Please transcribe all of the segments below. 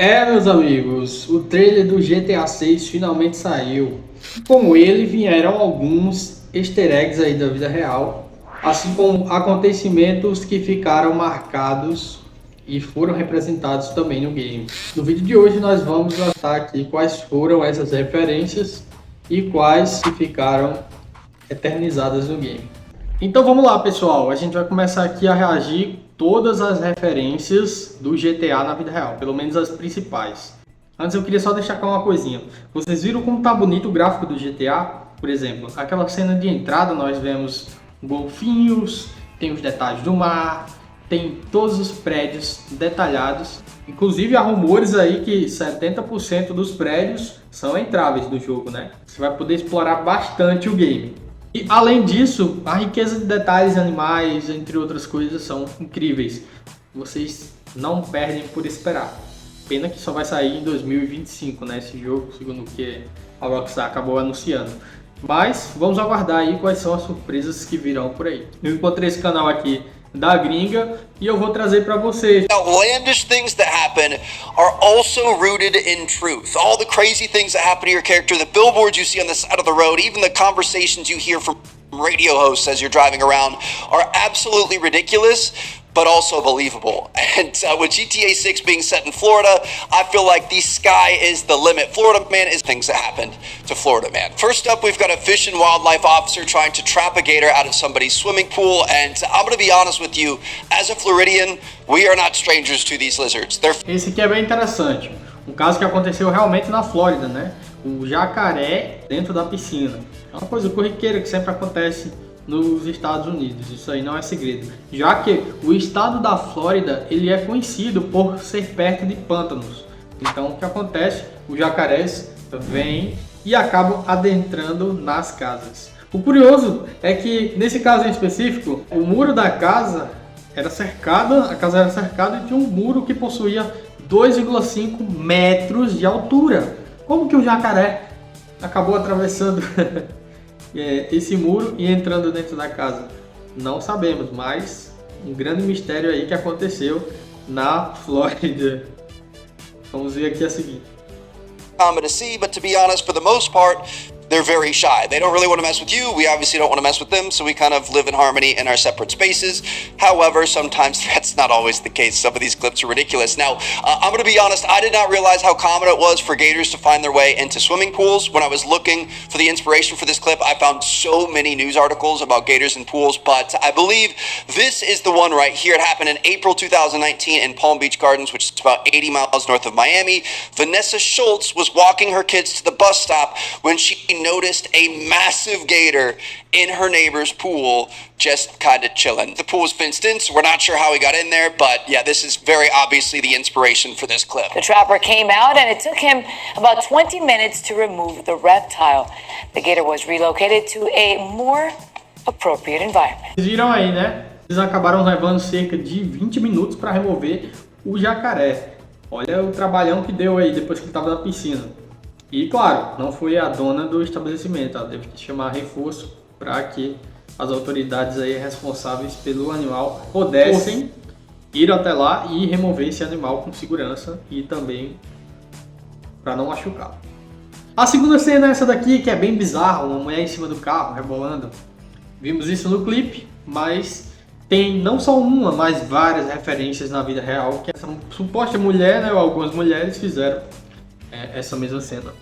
Meus amigos, o trailer do GTA 6 finalmente saiu. Com ele vieram alguns easter eggs aí da vida real, assim como acontecimentos que ficaram marcados e foram representados também no game. No vídeo de hoje nós vamos tratar aqui quais foram essas referências e quais que ficaram eternizadas no game. Então vamos lá, pessoal, a gente vai começar aqui a reagir todas as referências do GTA na vida real, pelo menos as principais. Antes eu queria só destacar uma coisinha. Vocês viram como tá bonito o gráfico do GTA? Por exemplo, aquela cena de entrada nós vemos golfinhos, tem os detalhes do mar, tem todos os prédios detalhados. Inclusive há rumores aí que 70% dos prédios são entráveis do jogo, né? Você vai poder explorar bastante o game. E além disso, a riqueza de detalhes animais, entre outras coisas, são incríveis. Vocês não perdem por esperar. Pena que só vai sair em 2025, né? Esse jogo, segundo o que a Rockstar acabou anunciando. Mas vamos aguardar aí quais são as surpresas que virão por aí. Eu encontrei esse canal aqui da gringa e eu vou trazer para vocês. Outlandish things that happen are also rooted in truth. All the crazy things that happen to your character, the billboards you see on the side of the road, even the conversations you hear from radio hosts as you're driving around are absolutely ridiculous, but also believable. And with GTA 6 being set in Florida, I feel like the sky is the limit. Florida man is things that happened to Florida man. First up, we've got a fish and wildlife officer trying to trap a gator out of somebody's swimming pool. And I'm going to be honest with you, as a Floridian, we are not strangers to these lizards. Esse aqui é bem interessante. Um caso que aconteceu realmente na Flórida, né? O jacaré dentro da piscina. É uma coisa corriqueira que sempre acontece nos Estados Unidos, isso aí não é segredo. Já que o estado da Flórida, ele é conhecido por ser perto de pântanos. Então o que acontece? Os jacarés vêm e acabam adentrando nas casas. O curioso é que nesse caso em específico, o muro da casa era cercado, a casa era cercada e tinha um muro que possuía 2,5 metros de altura. Como que o jacaré acabou atravessando esse muro e entrando dentro da casa? Não sabemos, mas um grande mistério aí que aconteceu na Flórida. Vamos ver aqui a seguinte. Common to see, but to be honest, for the most part, they're very shy. They don't really want to mess with you. We obviously don't want to mess with them, so we kind of live in harmony in our separate spaces. However, sometimes that's not always the case. Some of these clips are ridiculous. Now, I'm going to be honest, I did not realize how common it was for gators to find their way into swimming pools. When I was looking for the inspiration for this clip, I found so many news articles about gators in pools, but I believe this is the one right here. It happened in April 2019 in Palm Beach Gardens, which is about 80 miles north of Miami. Vanessa Schultz was walking her kids to the bus stop when she noticed a massive gator in her neighbor's pool, just kind of chilling. The pool was fenced in, so we're not sure how he got in there, but yeah, this is very obviously the inspiration for this clip. The trapper came out and it took him about 20 minutes to remove the reptile. The gator was relocated to a more appropriate environment. Vocês viram aí, né? Eles acabaram levando cerca de 20 minutos para remover o jacaré. Olha o trabalhão que deu aí depois que ele estava na piscina. E claro, não foi a dona do estabelecimento, ela teve que chamar reforço para que as autoridades aí responsáveis pelo animal pudessem ir até lá e remover esse animal com segurança e também para não machucá-lo. A segunda cena é essa daqui, que é bem bizarra, uma mulher em cima do carro rebolando. Vimos isso no clipe, mas tem não só uma, mas várias referências na vida real que essa suposta mulher, né, ou algumas mulheres fizeram essa mesma cena.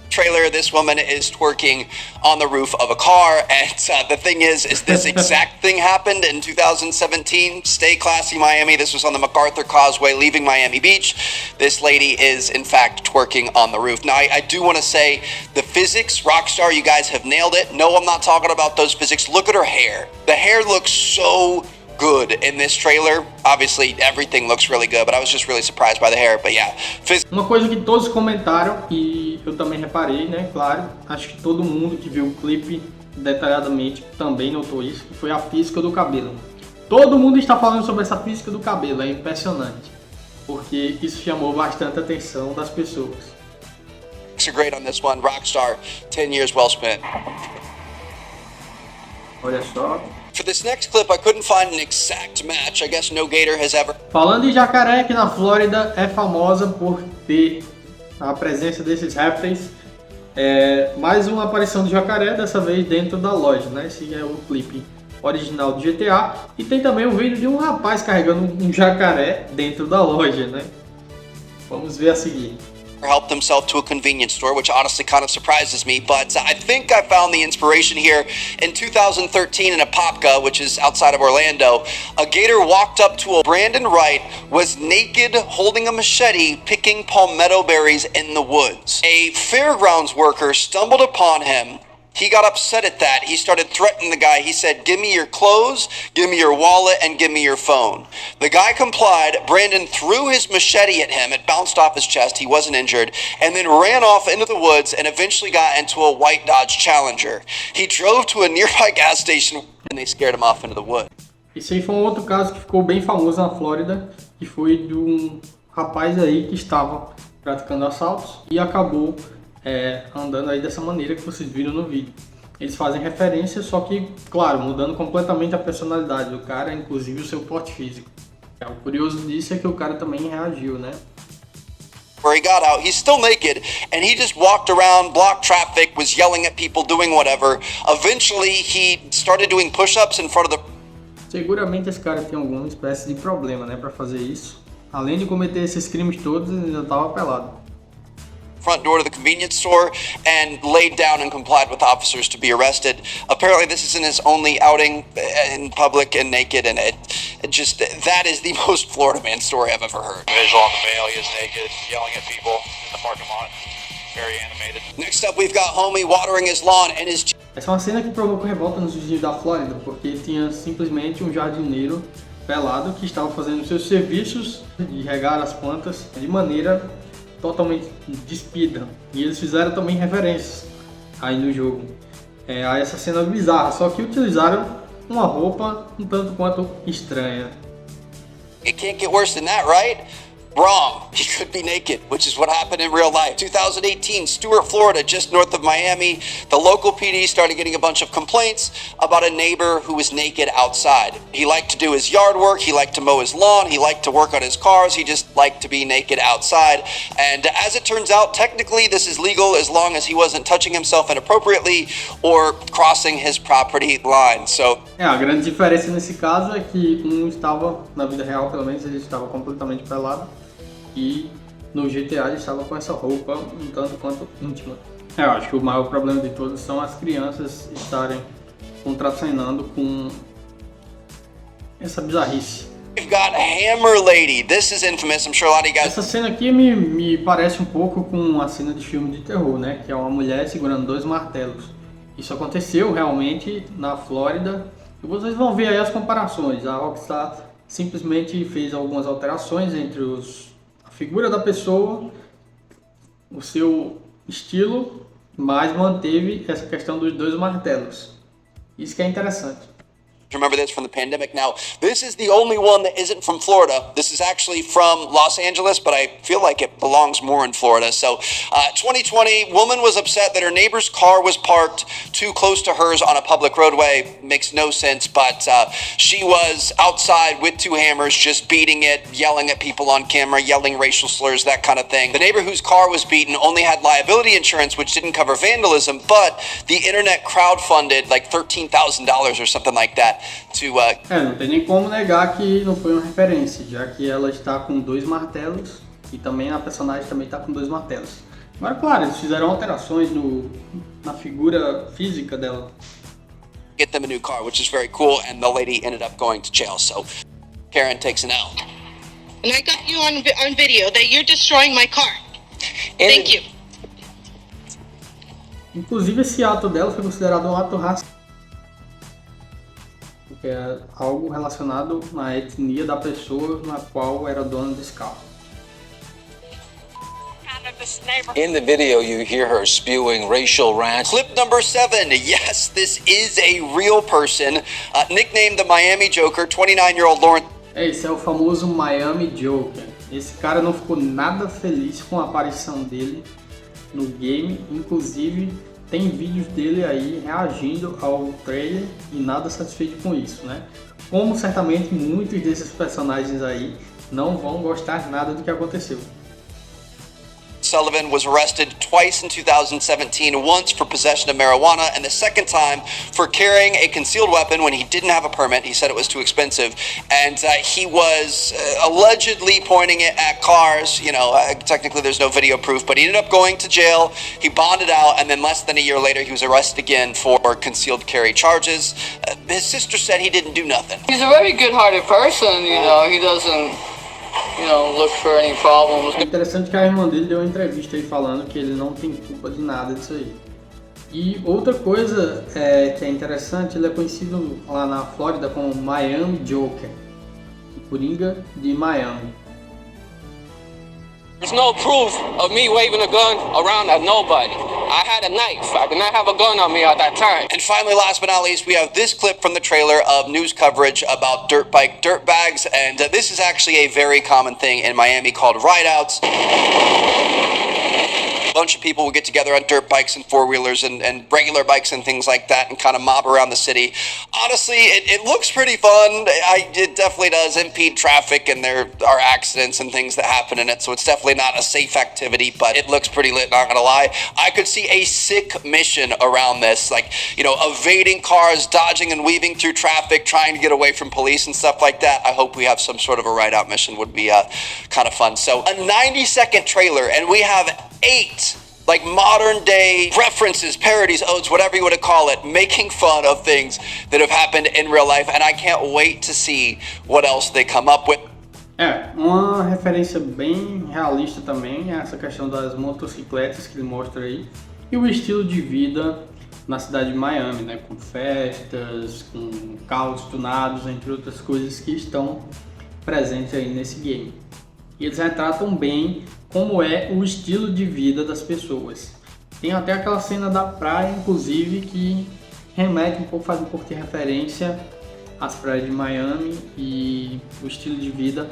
Trailer, this woman is twerking on the roof of a car, and the thing is this exact thing happened in 2017. Stay classy, Miami. This was on the MacArthur Causeway leaving Miami Beach. This lady is in fact twerking on the roof. Now I do want to say the physics, Rockstar, you guys have nailed it. No, I'm not talking about those physics. Look at her hair. The hair looks so good in this trailer. Obviously everything looks really good, but I was just really surprised by the hair. But yeah, uma coisa que todos comentaram e eu também reparei, né, claro, acho que todo mundo que viu o clipe detalhadamente também notou isso, que foi a física do cabelo. Todo mundo está falando sobre essa física do cabelo, é impressionante, porque isso chamou bastante a atenção das pessoas. Great on this one, Rockstar, 10 years well spent. Olha só. For this next clip, I couldn't find an exact match. I guess no gator has ever... Falando em jacaré, que na Flórida é famosa por ter a presença desses répteis. Mais uma aparição de jacaré, dessa vez dentro da loja, né? Esse é o clipe original do GTA. E tem também um vídeo de um rapaz carregando um jacaré dentro da loja, né? Vamos ver a seguir. Helped himself to a convenience store, which honestly kind of surprises me, but I think I found the inspiration here. In 2013 in Apopka, which is outside of Orlando, a gator walked up to a Brandon Wright, was naked, holding a machete, picking palmetto berries in the woods. A fairgrounds worker stumbled upon him. He got upset at that. He started threatening the guy. He said, "Give me your clothes, give me your wallet, and give me your phone." The guy complied. Brandon threw his machete at him. It bounced off his chest. He wasn't injured. And then ran off into the woods and eventually got into a white Dodge Challenger. He drove to a nearby gas station and they scared him off into the woods. Esse aí foi um outro caso que ficou bem famoso na Flórida, que foi de um rapaz aí que estava praticando assaltos e acabou andando aí dessa maneira que vocês viram no vídeo. Eles fazem referência, só que, claro, mudando completamente a personalidade do cara, inclusive o seu porte físico. O curioso disso é que o cara também reagiu, né? Where he got out, he's still naked, and he just walked around, blocked traffic, was yelling at people, doing whatever. Eventually, he started doing push-ups in front of the... Seguramente esse cara tem alguma espécie de problema, né, para fazer isso. Além de cometer esses crimes todos, ele ainda estava pelado. Front door to the convenience store and laid down and complied with officers to be arrested. Apparently this isn't his only outing in public and naked, and it just, that is the most Florida man story I've ever heard. Visual on the mail, he is naked, yelling at people in the parking lot. Very animated. Next up we've got homie watering his lawn and his... Essa é uma cena que provocou revolta nos vizinhos da Flórida, porque tinha simplesmente um jardineiro pelado que estava fazendo seus serviços de regar as plantas de maneira totalmente despida, e eles fizeram também referências aí no jogo a essa cena bizarra, só que utilizaram uma roupa um tanto quanto estranha. It can't get worse than that, right? Wrong. He could be naked, which is what happened in real life. 2018, Stuart, Florida, just north of Miami. The local PD started getting a bunch of complaints about a neighbor who was naked outside. He liked to do his yard work. He liked to mow his lawn. He liked to work on his cars. He just liked to be naked outside. And as it turns out, technically this is legal as long as he wasn't touching himself inappropriately or crossing his property line. So, a grande diferença nesse caso é que um estava, na vida real pelo menos, ele estava completamente pelado. E no GTA ele estava com essa roupa um tanto quanto íntima. Eu acho que o maior problema de todos são as crianças estarem contracenando com essa bizarrice. We've got Hammer Lady. This is infamous. I'm sure a lot of you guys... Essa cena aqui me parece um pouco com a cena de filme de terror, né? Que é uma mulher segurando 2 martelos. Isso aconteceu realmente na Flórida. E vocês vão ver aí as comparações. A Rockstar simplesmente fez algumas alterações entre a figura da pessoa, o seu estilo, mas manteve essa questão dos 2 martelos. Isso que é interessante. Remember this from the pandemic. Now, this is the only one that isn't from Florida. This is actually from Los Angeles, but I feel like it belongs more in Florida. So, 2020, woman was upset that her neighbor's car was parked too close to hers on a public roadway. Makes no sense, but she was outside with 2 hammers, just beating it, yelling at people on camera, yelling racial slurs, that kind of thing. The neighbor whose car was beaten only had liability insurance, which didn't cover vandalism, but the internet crowdfunded like $13,000 or something like that. Não tem nem como negar que não foi uma referência, já que ela está com 2 martelos e também a personagem também está com 2 martelos. Agora, claro, eles fizeram alterações na figura física dela. Get them a new car, which is very cool, and the lady ended up going to jail. So Karen takes an L. And I got you on video that you're destroying my car. Thank you. Inclusive, esse ato dela foi considerado um ato racista. É algo relacionado à etnia da pessoa na qual era dona desse carro. In the video, you hear her spewing racial rants. Clip number 7. Yes, this is a real person. Nicknamed the Miami Joker, 29-year-old Lauren. Esse é o famoso Miami Joker. Esse cara não ficou nada feliz com a aparição dele no game. Inclusive, tem vídeos dele aí reagindo ao trailer e nada satisfeito com isso, né? Como certamente muitos desses personagens aí não vão gostar nada do que aconteceu. Sullivan was arrested twice in 2017, once for possession of marijuana and the second time for carrying a concealed weapon when he didn't have a permit. He said it was too expensive, and he was allegedly pointing it at cars. You know, technically there's no video proof, but he ended up going to jail. He bonded out, and then less than a year later he was arrested again for concealed carry charges. His sister said he didn't do nothing. He's a very good-hearted person, you know, he doesn't, you know, look for any problems. É interessante que a irmã dele deu uma entrevista aí falando que ele não tem culpa de nada disso aí. E outra coisa que é interessante, ele é conhecido lá na Flórida como Miami Joker, o Coringa de Miami. There's no proof of me waving a gun around at nobody. I had a knife. I did not have a gun on me at that time. And finally, last but not least, we have this clip from the trailer of news coverage about dirt bike dirt bags, and this is actually a very common thing in Miami called ride-outs. A bunch of people would get together on dirt bikes and four-wheelers and regular bikes and things like that and kind of mob around the city. Honestly, it looks pretty fun. It definitely does impede traffic, and there are accidents and things that happen in it, so it's definitely not a safe activity, but it looks pretty lit, not gonna lie. I could see a sick mission around this, like, you know, evading cars, dodging and weaving through traffic, trying to get away from police and stuff like that. I hope we have some sort of a ride-out mission. Would be kind of fun. So a 90-second trailer, and we have 8 like modern day references, parodies, odes, whatever you want to call it, making fun of things that have happened in real life, and I can't wait to see what else they come up with. Uma referência bem realista também é essa questão das motocicletas que ele mostra aí e o estilo de vida na cidade de Miami, né, com festas, com carros tunados, entre outras coisas que estão presentes aí nesse game. E eles retratam bem como é o estilo de vida das pessoas. Tem até aquela cena da praia, inclusive, que remete um pouco, faz um pouco de referência às praias de Miami e o estilo de vida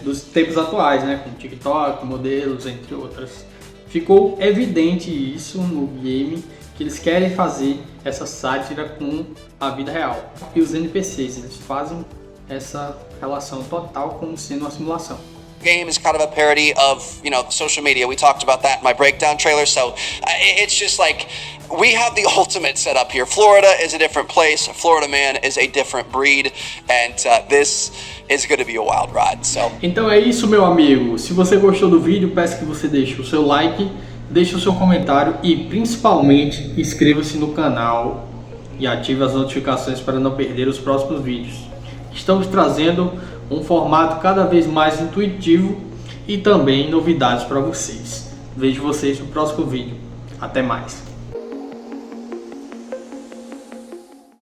dos tempos atuais, né? Com TikTok, modelos, entre outras. Ficou evidente isso no game, que eles querem fazer essa sátira com a vida real. E os NPCs, eles fazem essa relação total como sendo uma simulação. Game is kind of a parody of, you know, social media. We talked about that in my breakdown trailer. So it's just like we have the ultimate setup here. Florida is a different place. Florida man is a different breed, and this is going to be a wild ride. So. Então é isso, meu amigo. Se você gostou do vídeo, peço que você deixe o seu like, deixe o seu comentário e principalmente inscreva-se no canal e ative as notificações para não perder os próximos vídeos. Estamos trazendo um formato cada vez mais intuitivo e também novidades para vocês. Vejo vocês no próximo vídeo. Até mais!